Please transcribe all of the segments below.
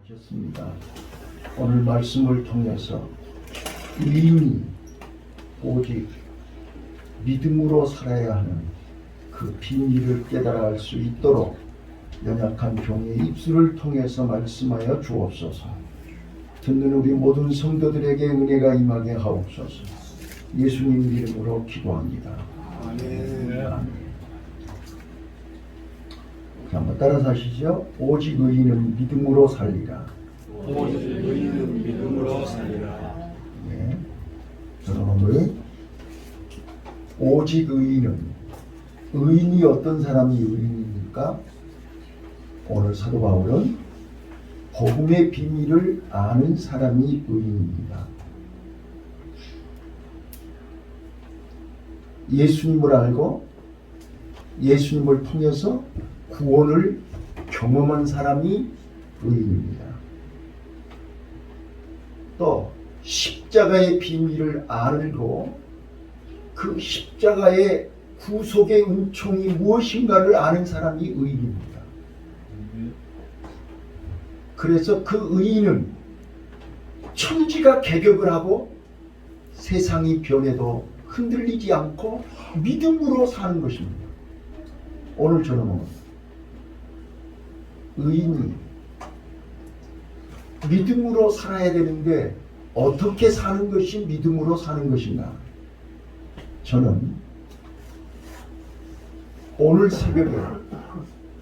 하셨습니다. 오늘 말씀을 통해서 의인이 오직 믿음으로 살아야 하는 그 비밀을 깨달아 알 수 있도록 연약한 종의 입술을 통해서 말씀하여 주옵소서. 듣는 우리 모든 성도들에게 은혜가 임하게 하옵소서. 예수님 이름으로 기도합니다. 아멘. 자, 한번 따라서 하시죠. 오직 의인은 믿음으로 살리라. 오직 의인은 믿음으로 살리라. 네. 저는 오늘 오직 의인이 어떤 사람이 의인입니까? 오늘 사도 바울은 복음의 비밀을 아는 사람이 의인입니다. 예수님을 알고 예수님을 통해서 구원을 경험한 사람이 의인입니다. 또 십자가의 비밀을 알고 그 십자가의 구속의 은총이 무엇인가를 아는 사람이 의인입니다. 그래서 그 의인은 천지가 개격을 하고 세상이 변해도 흔들리지 않고 믿음으로 사는 것입니다. 오늘 저는 의인이 믿음으로 살아야 되는데 어떻게 사는 것이 믿음으로 사는 것인가? 저는 오늘 새벽에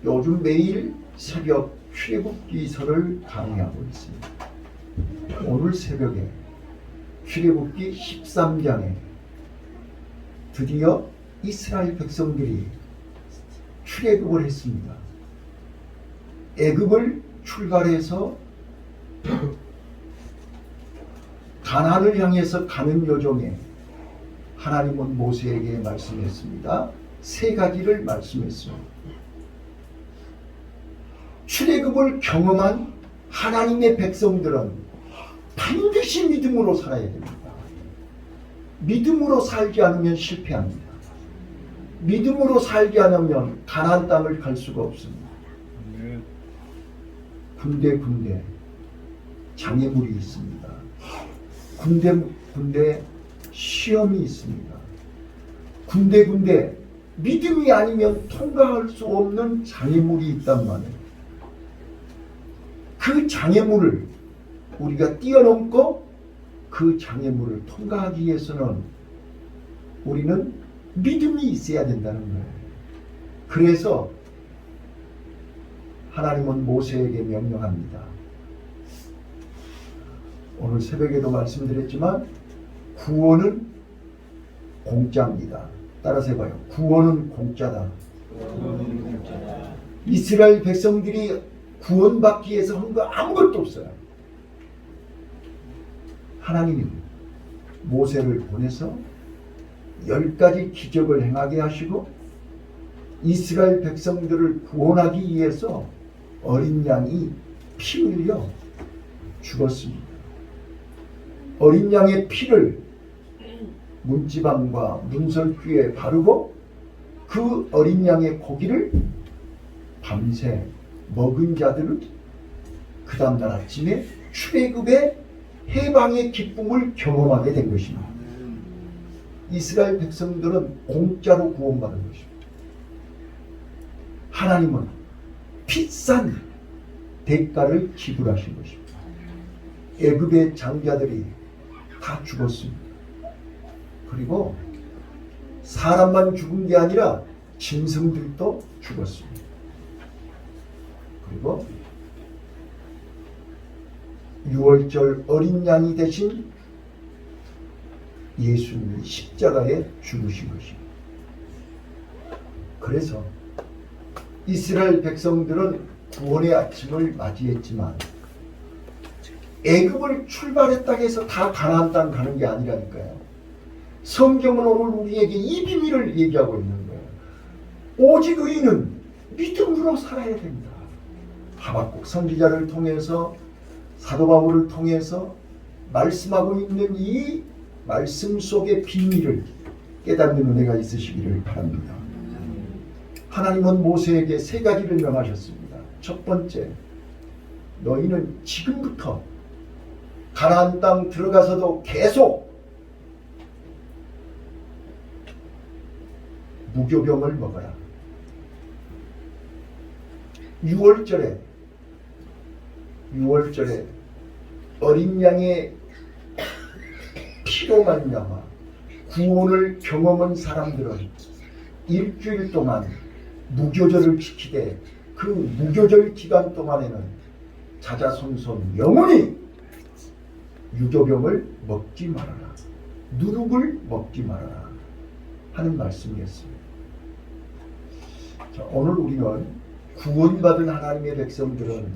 요즘 매일 새벽 출애굽기서를 강의하고 있습니다. 오늘 새벽에 출애굽기 13장에 드디어 이스라엘 백성들이 출애굽을 했습니다. 애굽을 출발해서 가나안을 향해서 가는 여정에 하나님은 모세에게 말씀했습니다. 세 가지를 말씀했습니다. 출애굽을 경험한 하나님의 백성들은 반드시 믿음으로 살아야 됩니다. 믿음으로 살지 않으면 실패합니다. 믿음으로 살지 않으면 가나안 땅을 갈 수가 없습니다. 군데 장애물이 있습니다. 군데 시험이 있습니다. 군데 믿음이 아니면 통과할 수 없는 장애물이 있단 말이에요. 그 장애물을 우리가 뛰어넘고 그 장애물을 통과하기 위해서는 우리는 믿음이 있어야 된다는 거예요. 그래서 하나님은 모세에게 명령합니다. 오늘 새벽에도 말씀드렸지만 구원은 공짜입니다. 따라서 해봐요. 구원은 공짜다. 이스라엘 백성들이 구원받기 위해서 한 거 아무것도 없어요. 하나님이 모세를 보내서 10가지 기적을 행하게 하시고 이스라엘 백성들을 구원하기 위해서 어린 양이 피 흘려 죽었습니다. 어린 양의 피를 문지방과 문설주에 바르고 그 어린 양의 고기를 밤새 먹은 자들은 그 다음날 아침에 출애굽의 해방의 기쁨을 경험하게 된 것입니다. 이스라엘 백성들은 공짜로 구원받은 것입니다. 하나님은 비싼 대가를 지불하신 것입니다. 애굽의 장자들이 다 죽었습니다. 그리고 사람만 죽은 게 아니라 짐승들도 죽었습니다. 그리고 유월절 어린 양이 되신 예수님이 십자가에 죽으신 것입니다. 그래서 이스라엘 백성들은 구원의 아침을 맞이했지만 애굽을 출발했다고 해서 다 가나안 땅 가는 게 아니라니까요. 성경은 오늘 우리에게 이 비밀을 얘기하고 있는 거예요. 오직 의인은 믿음으로 살아야 됩니다. 하박국 선지자를 통해서 사도 바울을 통해서 말씀하고 있는 이 말씀 속의 비밀을 깨닫는 은혜가 있으시기를 바랍니다. 하나님은 모세에게 세 가지를 명하셨습니다. 첫 번째, 너희는 지금부터 가나안 땅 들어가서도 계속 무교병을 먹어라. 6월절에 어린 양의 피로 말미암아 구원을 경험한 사람들은 일주일 동안 무교절을 지키되 그 무교절 기간 동안에는 자자손손 영원히 유교병을 먹지 말아라. 누룩을 먹지 말아라 하는 말씀이었습니다. 자, 오늘 우리는 구원받은 하나님의 백성들은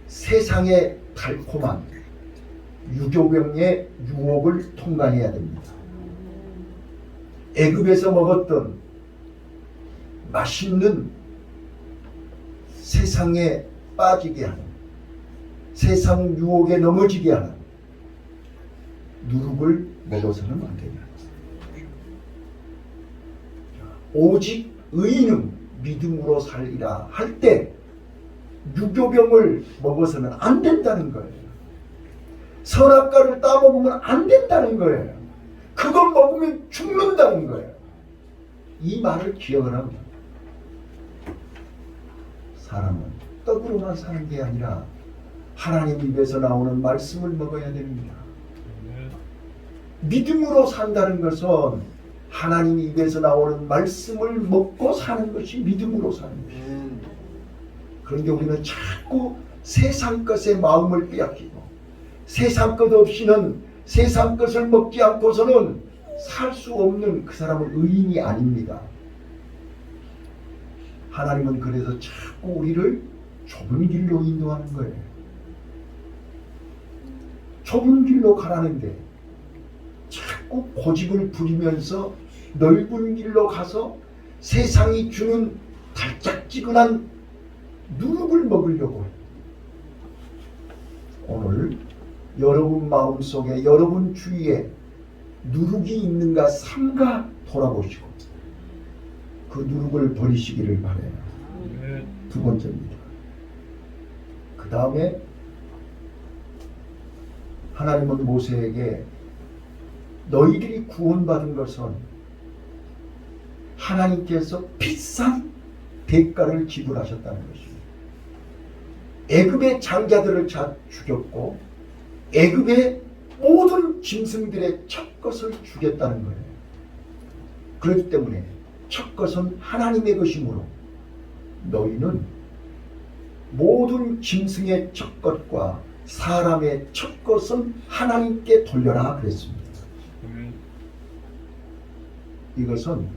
세상의 달콤한 유교병의 유혹을 통과해야 됩니다. 애굽에서 먹었던 맛있는 세상에 빠지게 하는, 세상 유혹에 넘어지게 하는 누룩을 먹어서는 안 됩니다. 오직 의인은 믿음으로 살리라 할 때 유교병을 먹어서는 안 된다는 거예요. 선악과를 따먹으면 안 된다는 거예요. 그거 먹으면 죽는다는 거예요. 이 말을 기억을 합니다. 사람은 떡으로만 사는 게 아니라 하나님 입에서 나오는 말씀을 먹어야 됩니다. 믿음으로 산다는 것은 하나님 입에서 나오는 말씀을 먹고 사는 것이 믿음으로 사는 것입니다. 그런데 우리는 자꾸 세상 것에 마음을 빼앗기고 세상 것 없이는 세상 것을 먹지 않고서는 살 수 없는 그 사람은 의인이 아닙니다. 하나님은 그래서 자꾸 우리를 좁은 길로 인도하는 거예요. 좁은 길로 가라는데 자꾸 고집을 부리면서 넓은 길로 가서 세상이 주는 달짝지근한 누룩을 먹으려고 해요. 오늘 여러분 마음속에 여러분 주위에 누룩이 있는가 삼가 돌아보시고 그 누룩을 버리시기를 바라요. 두 번째입니다. 그 다음에 하나님은 모세에게 너희들이 구원받은 것은 하나님께서 비싼 대가를 지불하셨다는 것입니다. 애굽의 장자들을 다 죽였고 애굽의 모든 짐승들의 첫 것을 주겠다는 거예요. 그렇기 때문에 첫 것은 하나님의 것이므로 너희는 모든 짐승의 첫 것과 사람의 첫 것은 하나님께 돌려라 그랬습니다. 이것은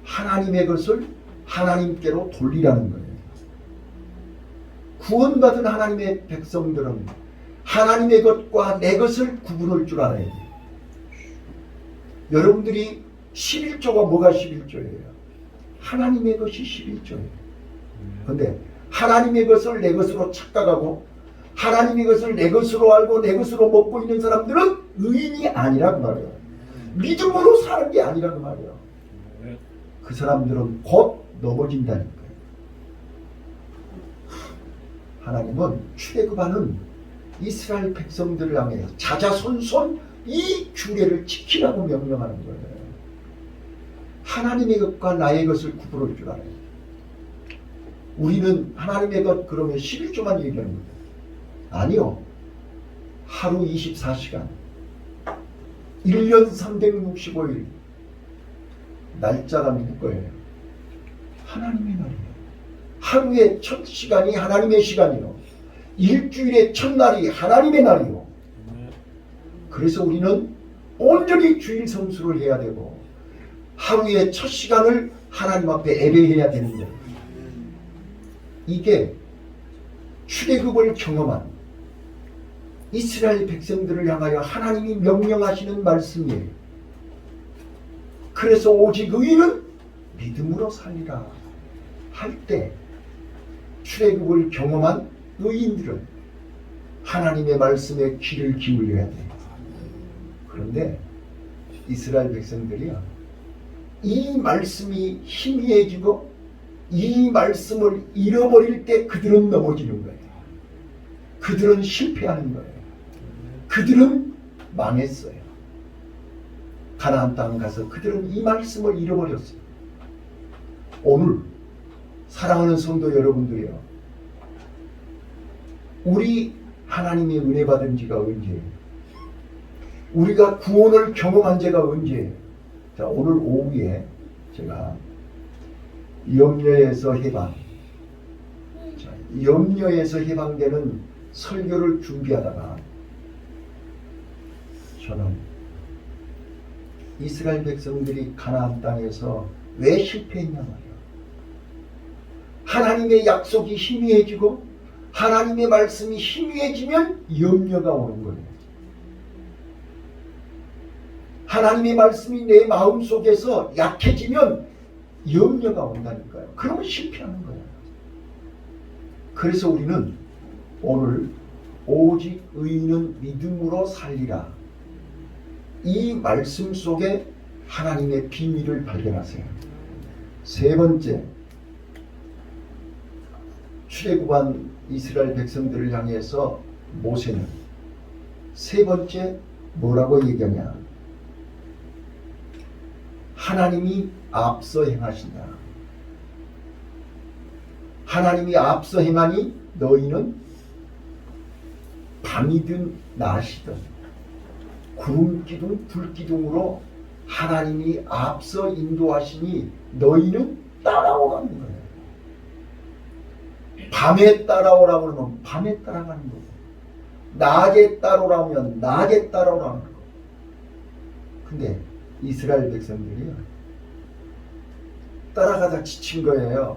하나님의 것을 하나님께로 돌리라는 거예요. 구원받은 하나님의 백성들은 하나님의 것과 내 것을 구분할 줄 알아야 돼요. 여러분들이 11조가 뭐가 11조예요? 하나님의 것이 11조예요. 그런데 하나님의 것을 내 것으로 착각하고 하나님의 것을 내 것으로 알고 내 것으로 먹고 있는 사람들은 의인이 아니라고 말해요. 믿음으로 사는 게 아니라고 말해요. 그 사람들은 곧 넘어진다는 거예요. 하나님은 출애굽하는 이스라엘 백성들을 향해 자자손손 이 규례를 지키라고 명령하는 거예요. 하나님의 것과 나의 것을 구분할 줄 알아요. 우리는 하나님의 것 그러면 11조만 얘기하는 거예요. 아니요. 하루 24시간 1년 365일 날짜가 누구 거예요? 하나님의 날이에요. 하루의 첫 시간이 하나님의 시간이요. 일주일의 첫날이 하나님의 날이요. 그래서 우리는 온전히 주일 성수를 해야 되고 하루의 첫 시간을 하나님 앞에 예배해야 되는 거예요. 이게 출애굽을 경험한 이스라엘 백성들을 향하여 하나님이 명령하시는 말씀이에요. 그래서 오직 의인은 믿음으로 살리라 할 때 출애굽을 경험한 의인들은 하나님의 말씀에 귀를 기울여야 돼요. 그런데 이스라엘 백성들이요, 이 말씀이 희미해지고 이 말씀을 잃어버릴 때 그들은 넘어지는 거예요. 그들은 실패하는 거예요. 그들은 망했어요. 가나안 땅 가서 그들은 이 말씀을 잃어버렸어요. 오늘 사랑하는 성도 여러분들이요, 우리 하나님의 은혜 받은 지가 언제예요? 우리가 구원을 경험한 지가 언제예요? 자, 오늘 오후에 제가 염려에서 해방, 자, 염려에서 해방되는 설교를 준비하다가 저는 이스라엘 백성들이 가나안 땅에서 왜 실패했냐 말이야. 하나님의 약속이 희미해지고 하나님의 말씀이 희미해지면 염려가 오는 거예요. 하나님의 말씀이 내 마음속에서 약해지면 염려가 온다니까요. 그러면 실패하는 거예요. 그래서 우리는 오늘 오직 의인은 믿음으로 살리라, 이 말씀 속에 하나님의 비밀을 발견하세요. 세 번째, 출애굽한 이스라엘 백성들을 향해서 모세는 세 번째 뭐라고 얘기하냐? 하나님이 앞서 행하신다. 하나님이 앞서 행하니 너희는 밤이든 낮이든 구름기둥 불기둥으로 하나님이 앞서 인도하시니 너희는 따라오라는 거예요. 밤에 따라오라고 그러면 밤에 따라가는 거고, 낮에 따라오라면 낮에 따라오라는 거고. 근데 이스라엘 백성들이 따라가다 지친 거예요.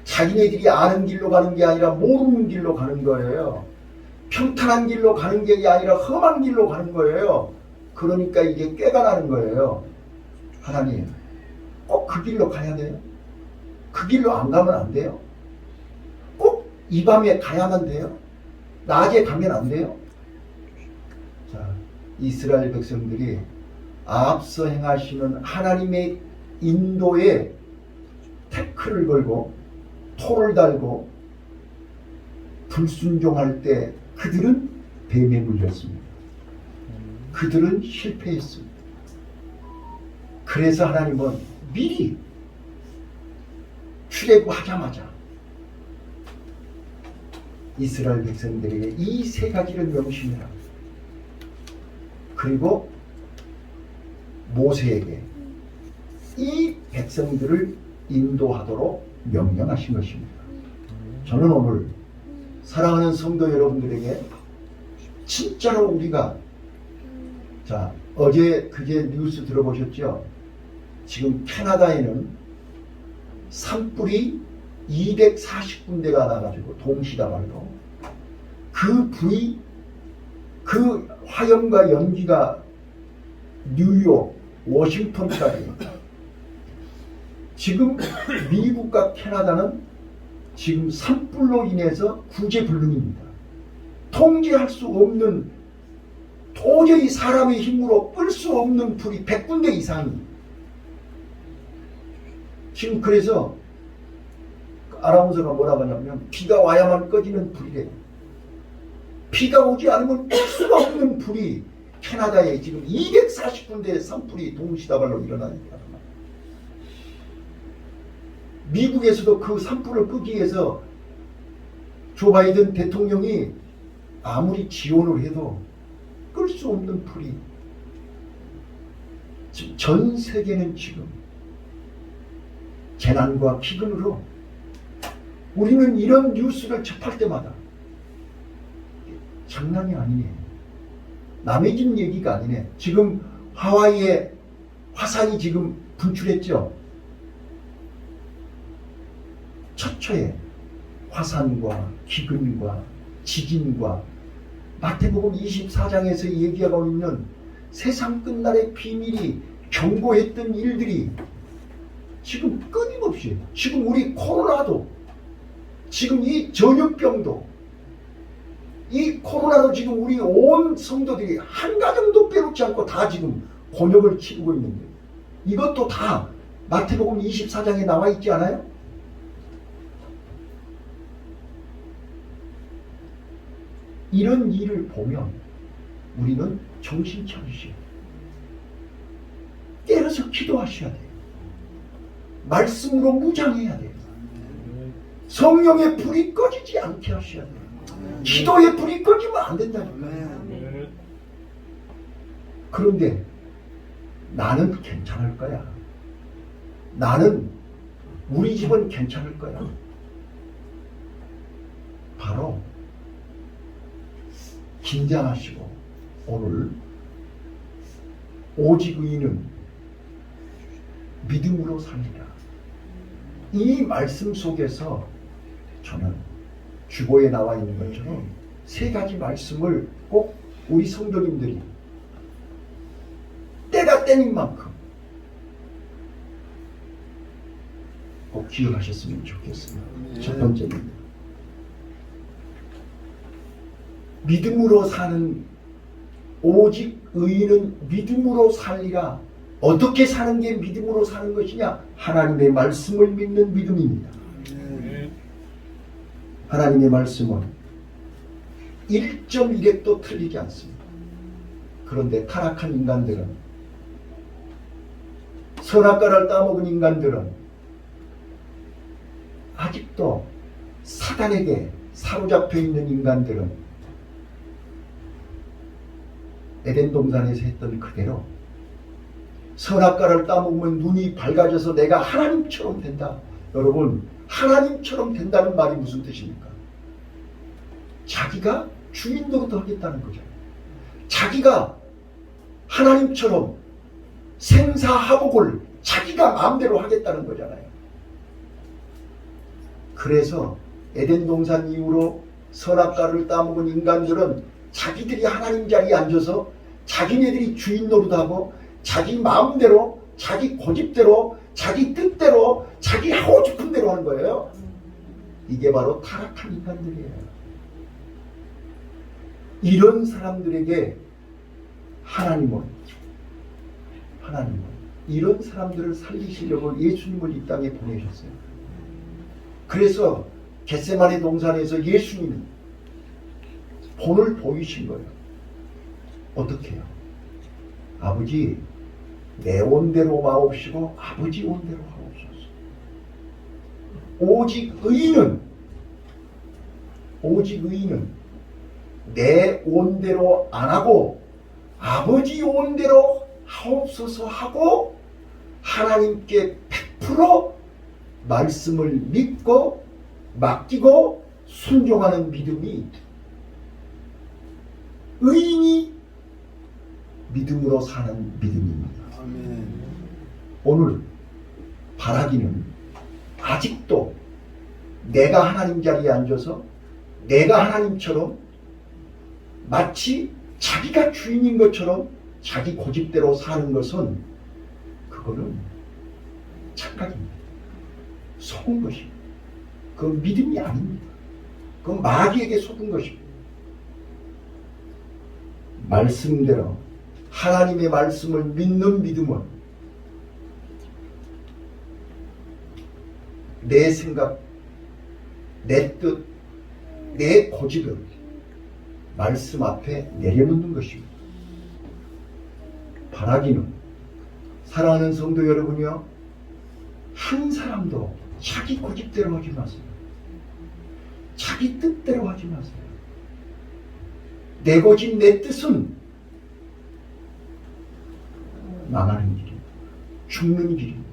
자기네들이 아는 길로 가는 게 아니라 모르는 길로 가는 거예요. 평탄한 길로 가는 게 아니라 험한 길로 가는 거예요. 그러니까 이게 꾀가 나는 거예요. 하나님, 꼭 그 길로 가야 돼요? 그 길로 안 가면 안 돼요? 꼭 이 밤에 가야만 돼요? 낮에 가면 안 돼요? 자, 이스라엘 백성들이 앞서 행하시는 하나님의 인도에 태클을 걸고 토를 달고 불순종할 때 그들은 뱀에 물렸습니다. 그들은 실패했습니다. 그래서 하나님은 미리 출애굽하자마자 이스라엘 백성들에게 이 세 가지를 명심해라. 그리고 모세에게 이 백성들을 인도하도록 명령하신 것입니다. 저는 오늘 사랑하는 성도 여러분들에게 진짜로 우리가, 자, 어제 그제 뉴스 들어보셨죠? 지금 캐나다에는 산불이 240군데가 나가지고 동시다발로 그 불이, 그 화염과 연기가 뉴욕, 워싱턴까지, 지금 미국과 캐나다는 지금 산불로 인해서 구제불능입니다. 통제할 수 없는, 도저히 사람의 힘으로 끌 수 없는 불이 100군데 이상이 지금. 그래서 아나운서가 뭐라고 하냐면 비가 와야만 꺼지는 불이래요. 비가 오지 않으면 끌 수가 없는 불이 캐나다에 지금 240군데 산불이 동시다발로 일어나니까. 미국에서도 그 산불을 끄기 위해서 조 바이든 대통령이 아무리 지원을 해도 끌 수 없는 불이, 지금 전 세계는 지금 재난과 기근으로, 우리는 이런 뉴스를 접할 때마다 장난이 아니네, 남의 집 얘기가 아니네. 지금 하와이에 화산이 지금 분출했죠. 처처에 화산과 기근과 지진과 마태복음 24장에서 얘기하고 있는 세상 끝날의 비밀이 경고했던 일들이 지금 끊임없이, 지금 우리 코로나도, 지금 이 전염병도, 이 코로나로 지금 우리 온 성도들이 한 가정도 빼놓지 않고 다 지금 곤욕을 치르고 있는데, 이것도 다 마태복음 24장에 나와 있지 않아요? 이런 일을 보면 우리는 정신 차리셔야 돼요. 때려서 기도하셔야 돼요. 말씀으로 무장해야 돼요. 성령의 불이 꺼지지 않게 하셔야 돼요. 기도의 불이 꺼지면 안 된다니까요. 그런데 나는 괜찮을 거야. 나는 우리 집은 괜찮을 거야. 바로 긴장하시고 오늘 오직 의인은 믿음으로 살리라. 이 말씀 속에서 저는 주보에 나와 있는 것처럼 세 가지 말씀을 꼭 우리 성도님들이 때가 때인 만큼 꼭 기억하셨으면 좋겠습니다. 첫 번째는 믿음으로 사는, 오직 의인은 믿음으로 살리라. 어떻게 사는 게 믿음으로 사는 것이냐? 하나님의 말씀을 믿는 믿음입니다. 하나님의 말씀은 1.1획도 틀리지 않습니다. 그런데 타락한 인간들은, 선악과를 따먹은 인간들은 아직도 사단에게 사로잡혀 있는 인간들은 에덴 동산에서 했던 그대로 선악과를 따먹으면 눈이 밝아져서 내가 하나님처럼 된다. 여러분, 하나님처럼 된다는 말이 무슨 뜻입니까? 자기가 주인 노릇하겠다는 거죠. 자기가 하나님처럼 생사하복을 자기가 마음대로 하겠다는 거잖아요. 그래서 에덴 동산 이후로 선악과를 따먹은 인간들은 자기들이 하나님 자리에 앉아서 자기네들이 주인 노릇하고 자기 마음대로, 자기 고집대로, 자기 뜻대로, 자기 하고 싶은 대로 하는 거예요. 이게 바로 타락한 인간들이에요. 이런 사람들에게 하나님은 이런 사람들을 살리시려고 예수님을 이 땅에 보내셨어요. 그래서 겟세마네 동산에서 예수님이 본을 보이신 거예요. 어떻게 해요? 아버지, 내 온대로 마옵시고 아버지 온대로 하옵소서. 오직 의인은 내 온대로 안 하고 아버지 온대로 하옵소서 하고 하나님께 100% 말씀을 믿고 맡기고 순종하는 믿음이 의인이 믿음으로 사는 믿음입니다. 오늘 바라기는 아직도 내가 하나님 자리에 앉아서 내가 하나님처럼 마치 자기가 주인인 것처럼 자기 고집대로 사는 것은 그거는 착각입니다. 속은 것입니다. 그건 믿음이 아닙니다. 그건 마귀에게 속은 것입니다. 말씀대로 하나님의 말씀을 믿는 믿음은 내 생각, 내 뜻, 내 고집을 말씀 앞에 내려놓는 것입니다. 바라기는, 사랑하는 성도 여러분이요, 한 사람도 자기 고집대로 하지 마세요. 자기 뜻대로 하지 마세요. 내 고집, 내 뜻은 망하는 길입니다. 죽는 길입니다.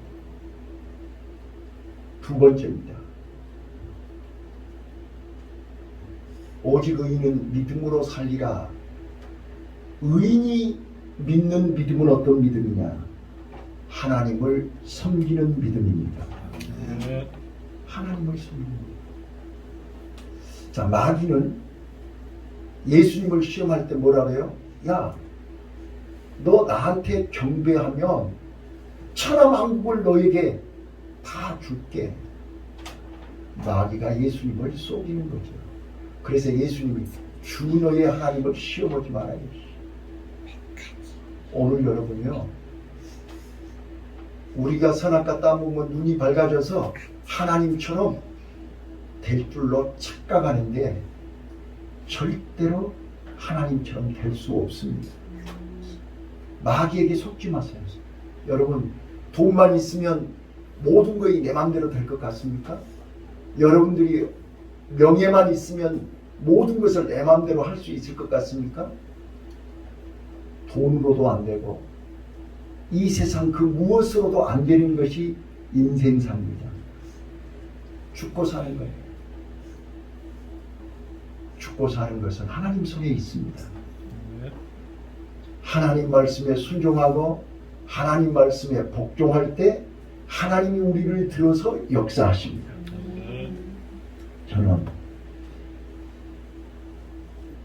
두 번째입니다. 오직 의인은 믿음으로 살리라. 의인이 믿는 믿음은 어떤 믿음이냐? 하나님을 섬기는 믿음입니다. 하나님을 섬기는 믿음. 자, 마귀는 예수님을 시험할 때 뭐라 그래요? 야, 너 나한테 경배하면 천하만국을 너에게 다 줄게. 마귀가 예수님을 속이는 거죠. 그래서 예수님이 주 너의 하나님을 시험하지 말아요. 오늘 여러분요, 우리가 선악과 따먹으면 눈이 밝아져서 하나님처럼 될 줄로 착각하는데 절대로 하나님처럼 될 수 없습니다. 마귀에게 속지 마세요. 여러분, 돈만 있으면 모든 것이 내 마음대로 될 것 같습니까? 여러분들이 명예만 있으면 모든 것을 내 마음대로 할 수 있을 것 같습니까? 돈으로도 안 되고 이 세상 그 무엇으로도 안 되는 것이 인생사입니다. 죽고 사는 거예요. 죽고 사는 것은 하나님 손에 있습니다. 하나님 말씀에 순종하고 하나님 말씀에 복종할 때 하나님이 우리를 들어서 역사하십니다. 저는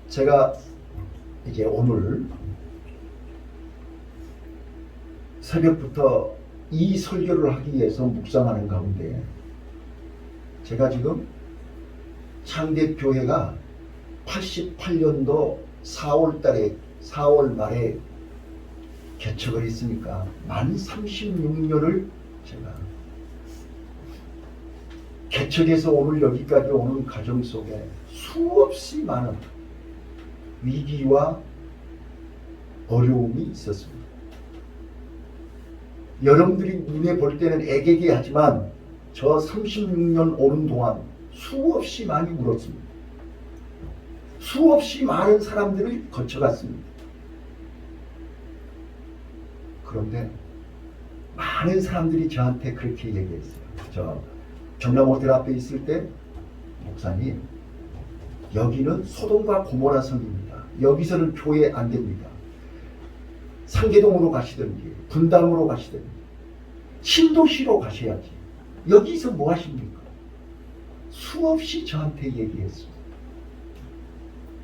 제가 이제 오늘 새벽부터 이 설교를 하기 위해서 묵상하는 가운데 제가 지금 창대교회가 88년도 4월 말에 개척을 했으니까 만 36년을 제가 개척해서 오늘 여기까지 오는 과정 속에 수없이 많은 위기와 어려움이 있었습니다. 여러분들이 눈에 볼 때는 애개게 하지만 저 36년 오는 동안 수없이 많이 울었습니다. 수없이 많은 사람들을 거쳐갔습니다. 그런데 많은 사람들이 저한테 그렇게 얘기했어요. 저 경남호텔 앞에 있을 때 목사님, 여기는 소돔과 고모라 성입니다. 여기서는 교회 안 됩니다. 상계동으로 가시든지 분당으로 가시든지 신도시로 가셔야지. 여기서 뭐 하십니까? 수없이 저한테 얘기했습니다.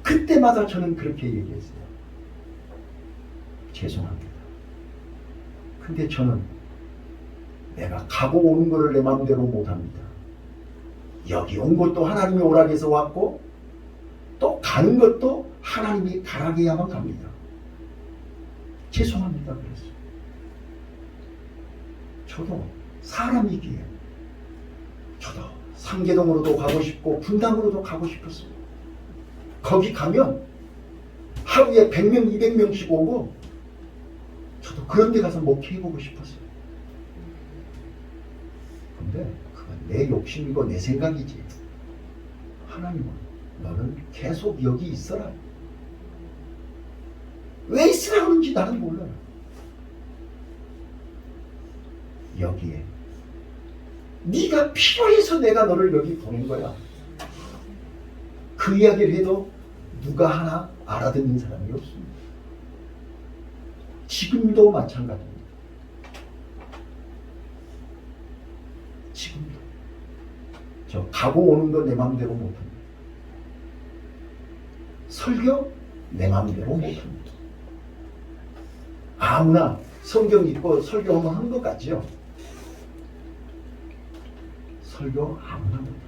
그때마다 저는 그렇게 얘기했어요. 죄송합니다. 근데 저는 내가 가고 오는 것을 내 마음대로 못합니다. 여기 온 것도 하나님이 오라고 해서 왔고 또 가는 것도 하나님이 가라고 해야만 갑니다. 죄송합니다. 그랬어요. 저도 사람이기에 저도 상계동으로도 가고 싶고 분당으로도 가고 싶었어요. 거기 가면 하루에 100명, 200명씩 오고 저도 그런 데 가서 목회해보고 싶었어요. 근데 그건 내 욕심이고 내 생각이지. 하나님은 너는 계속 여기 있어라. 왜 있으라 그런지 나는 몰라요. 여기에 네가 필요해서 내가 너를 여기 보낸 거야. 그 이야기를 해도 누가 하나 알아듣는 사람이 없습니다. 지금도 마찬가지입니다. 지금도 저 가고 오는 거 내 마음대로 못합니다. 설교 내 마음대로 못합니다. 아무나 성경 읽고 설교하면 하는 것 같죠? 설교 아무나 못합니다.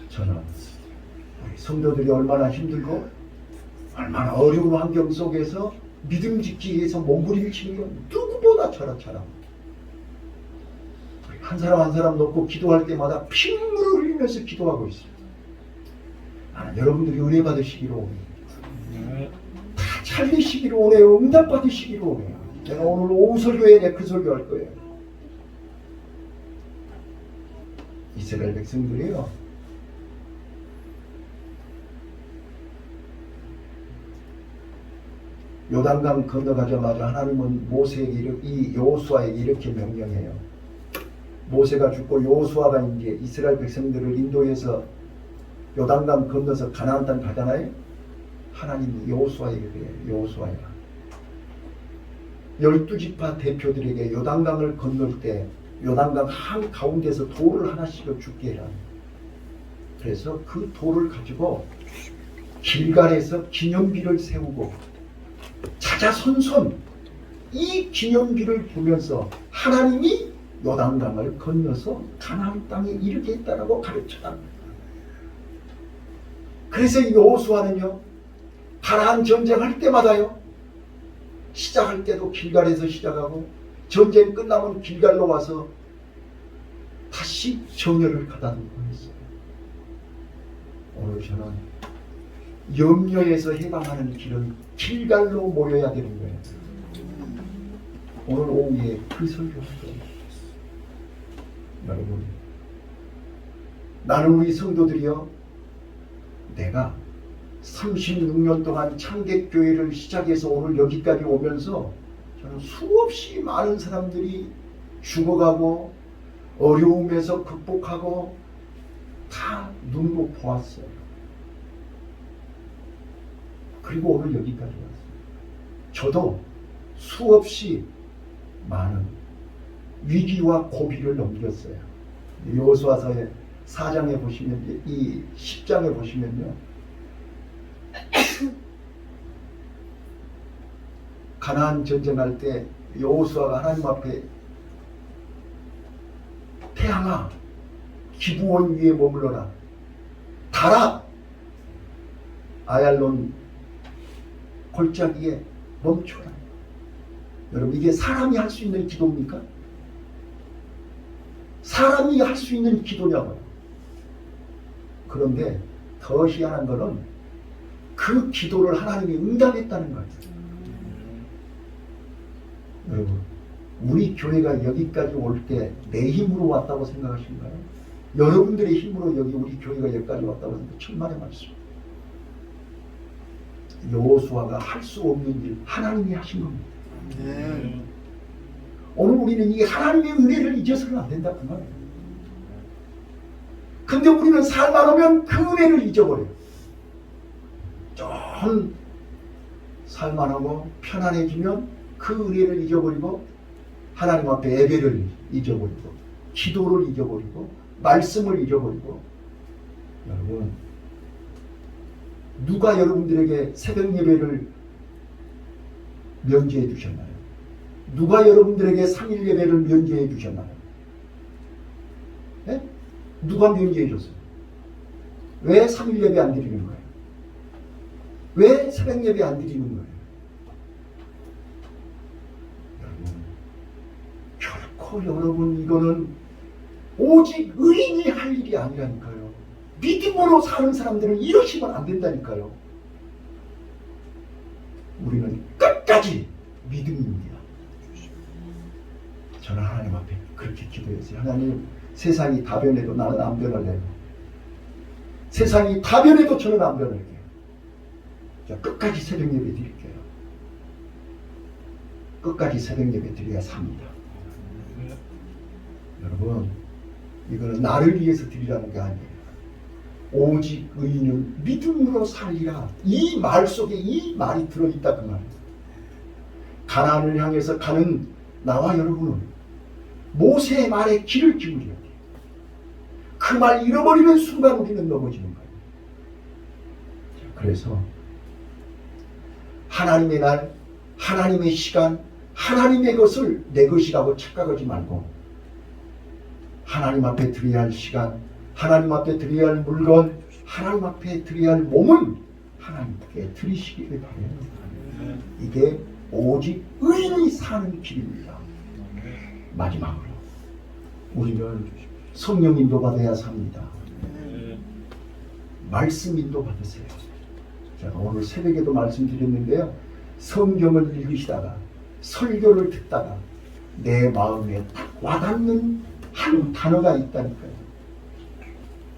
저는 우리 성도들이 얼마나 힘들고 얼마나 어려운 환경 속에서 믿음 지키기 위해서 몸부림치는 건 누구보다 저렇잖아. 한 사람 한 사람 놓고 기도할 때마다 핏물을 흘리면서 기도하고 있어요. 나는 여러분들이 은혜 받으시기로 옵니다. 다 살리시기로 오네요. 응답 받으시기로 오네요. 제가 오늘 오후 설교에 내 그 설교할 거예요. 이스라엘 백성들이요, 요단강 건너가자마자 하나님은 모세에게 이 여호수아에게 이렇게 명령해요. 모세가 죽고 여호수아가 이제 이스라엘 백성들을 인도해서 요단강 건너서 가나안 땅 가잖아요. 하나님이 여호수아에게 그래요. 여호수아야, 12지파 대표들에게 요단강을 건널 때 요단강 한 가운데서 돌을 하나씩을 죽게 해라. 그래서 그 돌을 가지고 길갈에서 기념비를 세우고 자자손손 이 기념비를 보면서 하나님이 요단강을 건너서 가나안 땅에 이르게 했다라고 가르쳐라. 그래서 이 여호수아는요, 가나안 전쟁할 때마다요, 시작할 때도 길갈에서 시작하고 전쟁 끝나면 길갈로 와서 다시 정열을 가다듬고 했어요. 오늘 저는 염려에서 해방하는 길은 길갈로 모여야 되는 거예요. 오늘 오후에 그 설교했어요. 여러분, 나는 우리 성도들이요, 내가 36년 동안 창객교회를 시작해서 오늘 여기까지 오면서 저는 수없이 많은 사람들이 죽어가고 어려움에서 극복하고 다 눈으로 보았어요. 그리고 오늘 여기까지 왔어요. 저도 수없이 많은 위기와 고비를 넘겼어요. 여호수아서의 4장에 보시면, 이 10장에 보시면요, 가나안 전쟁할 때 여호수아가 하나님 앞에 태양아 기브온 위에 머물러라, 달아 아얄론 골짜기에 멈춰라. 여러분, 이게 사람이 할 수 있는 기도입니까? 사람이 할 수 있는 기도냐고요. 그런데 더 희한한 거는 그 기도를 하나님이 응답했다는 거예요. 여러분, 우리 교회가 여기까지 올 때 내 힘으로 왔다고 생각하신가요? 여러분들의 힘으로 여기 우리 교회가 여기까지 왔다고 생각하면 천만의 말씀. 여호수아가 할 수 없는 일 하나님이 하신 겁니다. 오늘 우리는 이 하나님의 은혜를 잊어서는 안 된다 그 말이에요. 근데 우리는 살만 오면 그 은혜를 잊어버려요. 좀 살만 하고 편안해지면 그 은혜를 잊어버리고 하나님 앞에 예배를 잊어버리고 기도를 잊어버리고 말씀을 잊어버리고. 여러분, 누가 여러분들에게 새벽 예배를 면제해 주셨나요? 누가 여러분들에게 3일 예배를 면제해 주셨나요? 네? 누가 면제해 줬어요? 왜 3일 예배 안 드리는 거예요? 왜 새벽 예배 안 드리는 거예요? 여러분, 결코 여러분, 이거는 오직 의인이 할 일이 아니라니까요. 믿음으로 사는 사람들은 이러시면 안 된다니까요. 우리는 끝까지 믿음입니다. 저는 하나님 앞에 그렇게 기도했어요. 하나님, 세상이 다 변해도 나는 안 변할래요. 세상이 다 변해도 저는 안 변할게요. 자, 끝까지 새벽 예배 드릴게요. 끝까지 새벽 예배 드려야 삽니다. 여러분, 이거는 나를 위해서 드리라는 게 아니에요. 오직 의인은 믿음으로 살리라. 이 말 속에 이 말이 들어있다 그 말이에요. 가나안을 향해서 가는 나와 여러분은 모세의 말에 귀를 기울여야 돼요. 그 말 잃어버리는 순간 우리는 넘어지는 거예요. 그래서 하나님의 날, 하나님의 시간, 하나님의 것을 내 것이라고 착각하지 말고 하나님 앞에 드려야 할 시간, 하나님 앞에 드려야 할 물건, 하나님 앞에 드려야 할 몸을 하나님께 드리시기를 바랍니다. 이게 오직 의인이 사는 길입니다. 마지막으로 우리는 성령 인도받아야 삽니다. 말씀 인도받으세요. 제가 오늘 새벽에도 말씀드렸는데요, 성경을 읽으시다가 설교를 듣다가 내 마음에 딱 와닿는 한 단어가 있다니까요.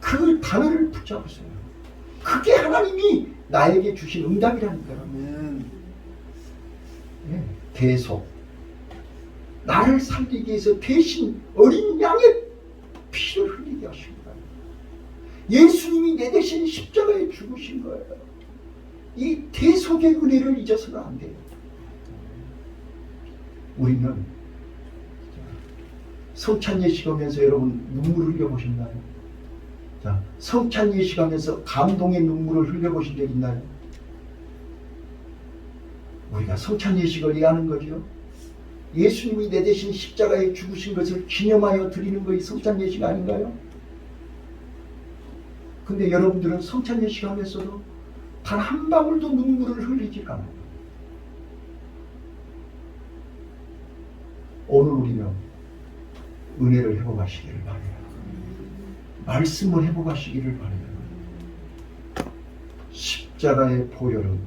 그 단어를 붙잡으세요. 그게 하나님이 나에게 주신 응답이라니까요. 네, 대속. 나를 살리기 위해서 대신 어린 양의 피를 흘리게 하신 거예요. 예수님이 내 대신 십자가에 죽으신 거예요. 이 대속의 은혜를 잊어서는 안 돼요. 우리는 성찬 예식하면서 여러분 눈물을 흘려보셨나요? 자, 성찬 예식하면서 감동의 눈물을 흘려보신 적 있나요? 우리가 성찬 예식을 이해하는 거죠. 예수님이 내 대신 십자가에 죽으신 것을 기념하여 드리는 것이 성찬 예식 아닌가요? 근데 여러분들은 성찬 예식 하면서도 단 한 방울도 눈물을 흘리지 않아요. 오늘 우리는 은혜를 회복하시기를 바라요. 말씀을 회복하시기를 바라요. 십자가의 보혈은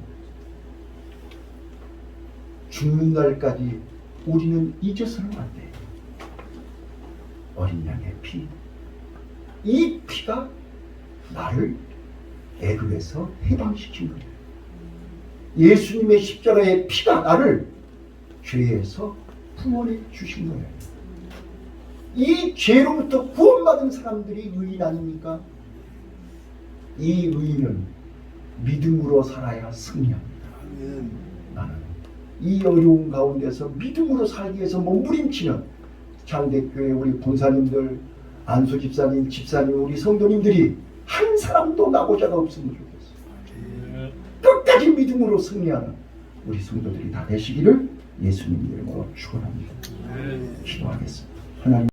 죽는 날까지 우리는 잊어서는 안 돼. 어린 양의 피, 이 피가 나를 애굽에서 해방시킨 거예요. 예수님의 십자가의 피가 나를 죄에서 구원해 주신 거예요. 이 죄로부터 구원받은 사람들이 의인 아닙니까? 이 의인은 믿음으로 살아야 승리합니다. 나는 이 어려운 가운데서 믿음으로 살기 위해서 몸부림치는 장대교회 우리 본사님들, 안수 집사님, 집사님, 우리 성도님들이 한 사람도 나고자가 없으면 좋겠어요. 끝까지 믿음으로 승리하는 우리 성도들이 다 되시기를 예수님 이름으로 축원합니다. 기도하겠습니다. 하나님.